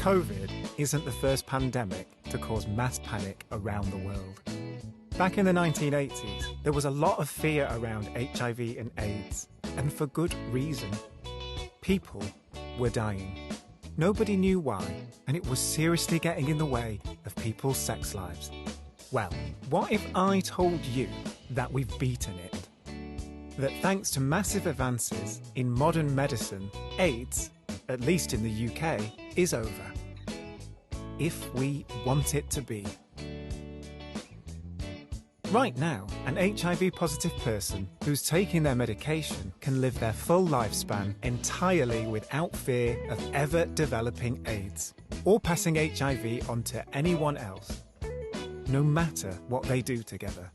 COVID isn't the first pandemic to cause mass panic around the world. Back in the 1980s, there was a lot of fear around HIV and AIDS, and for good reason. People were dying. Nobody knew why, and it was seriously getting in the way of people's sex lives. Well, what if I told you that we've beaten it? That thanks to massive advances in modern medicine, AIDS, at least in the UK, is over. If we want it to be. Right now, an HIV-positive person who's taking their medication can live their full lifespan entirely without fear of ever developing AIDS or passing HIV on to anyone else, no matter what they do together.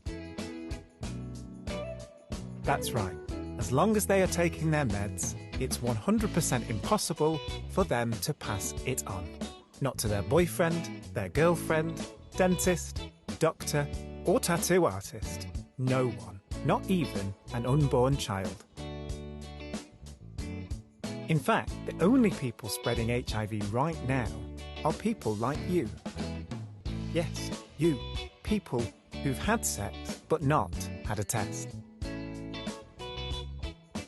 That's right. As long as they are taking their meds, it's 100% impossible for them to pass it on. Not to their boyfriend, their girlfriend, dentist, doctor, or tattoo artist. No one, not even an unborn child. In fact, the only people spreading HIV right now are people like you. Yes, you, people who've had sex but not had a test.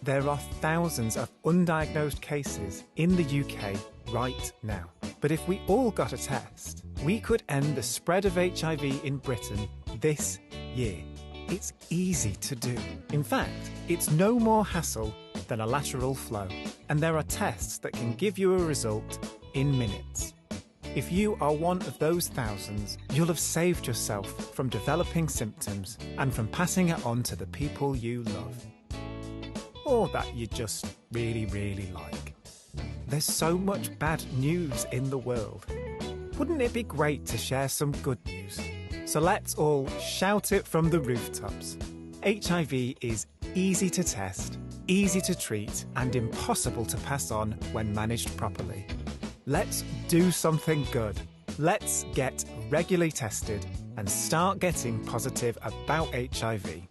There are thousands of undiagnosed cases in the UK right now. But if we all got a test, we could end the spread of HIV in Britain this year. It's easy to do. In fact, it's no more hassle than a lateral flow. And there are tests that can give you a result in minutes. If you are one of those thousands, you'll have saved yourself from developing symptoms and from passing it on to the people you love. Or that you just really, really like. There's so much bad news in the world. Wouldn't it be great to share some good news? So let's all shout it from the rooftops. HIV is easy to test, easy to treat, and impossible to pass on when managed properly. Let's do something good. Let's get regularly tested and start getting positive about HIV.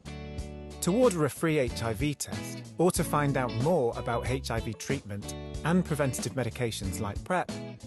To order a free HIV test, or to find out more about HIV treatment and preventative medications like PrEP,